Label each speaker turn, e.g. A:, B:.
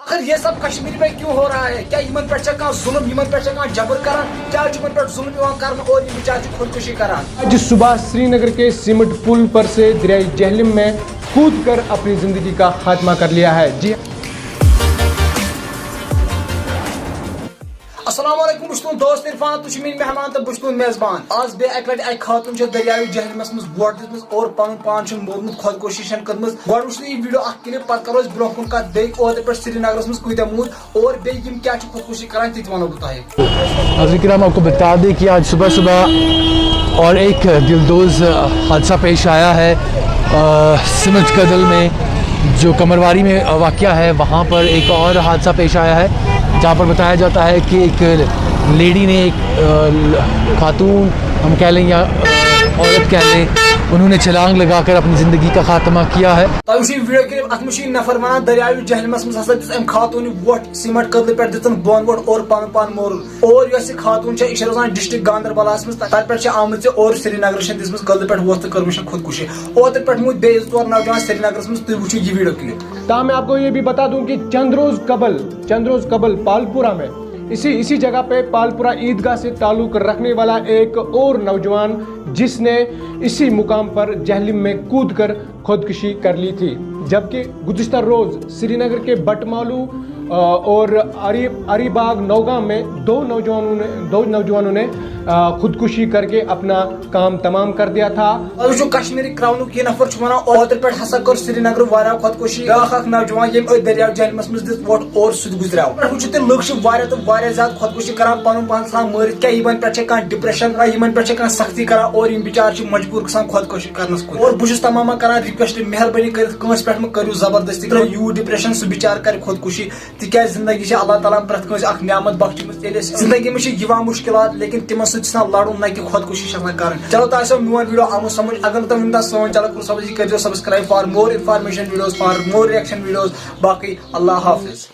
A: आखिर ये सब कश्मीर में क्यों हो रहा है? क्या यमन पे जुल्म, यमन पे जबर करान, क्या यमन पे जुल्म कर और ये बेचारे खुदकुशी करान?
B: आज सुबह श्रीनगर के सिमट पुल पर से दरियाई जहलम में कूद कर अपनी जिंदगी का खात्मा कर लिया है। जी
A: अस्सलामुअलैकुम बुश्तून दोस्त इरफान तुझ मेरी मेहमान तो बुश्तून मेजबान आज बे एक लट एक खातून दरियाई जहलमस मज वोट दिस और पन पान मोदमुत खुदकुशी कर्मज गो वो ये वीडियो क्लिप पे करो ब्रो कुन कत पे श्रीनगर मज कूत मूद और बेम क्या खुदकुशी करान ति वनो
C: नाज़रीन आपको बता दें कि आज सुबह सुबह और एक दिलदोज हादसा पेश आया है सिमट कदल में जो कमरवारी में वाक़या है। वहाँ पर एक और हादसा पेश आया है जहाँ पर बताया जाता है कि एक लेडी ने एक खातून हम कह लें या औरत कह लें उन्होंने छलांग लगाकर अपनी ज़िंदगी का खात्मा किया है।
A: वीडियो क्लिप अत नफर वन दरियाई जहलमस मज खातून वोट सिमट कदल पे दिन बोन वोट और पन पान मोर और खातून यह रोजान डिस्ट्रिक्ट गांधरबल मज पे आमत और श्रीनगर दिस कदल पे वो कर्म खुदकुशी ओत पे मूद बे जोर नौजवान श्रीनगर मज तुम वो ये वीडियो क्लिप।
B: ता मैं आपको ये भी बता दूं कि चंद रोज कबल पालपुरा में इसी जगह पे पालपुरा ईदगाह से ताल्लुक रखने वाला एक और नौजवान जिसने इसी मुकाम पर जहलम में कूद कर खुदकुशी कर ली थी, जबकि गुज़िश्ता रोज़ श्रीनगर के बटमालू और अरीबाग नौगाम में दो नौजवानों ने खुदकुशी करके अपना काम तमाम कर दिया था।
A: जो कश्मीरी क्राउन की नफर ओतर पे हसा कर श्रीनगर वारा खुदकुशी नौजवान दरियाव जहलमस मज दिस वोट और सह गुजराव लुक ज्यादा खुदकुशी कर पन पान मरित क्या इन पे डिप्रेशन इन पे सख्ती कर और बिचार मजबूर गसान खुदकुशी कर और बहुत तमाम कर रिक्वेस्ट मेहरबानी कर करू जबरदस्ती यू डिप्रेशन सह बिचार कर खुदकुशी तिक जिंदगी अल्लाह ताला प्रत नियामत बख्शमत जिंदगी में मुश्किलात लेकिन तिम सह लड़न न कि खुदकुशी कर। चलो तो मोन वीडियो आमो समझ अगर तुम वन सोन चैनल कर subscribe for more information videos for more reaction videos बाकी अल्लाह हाफिज।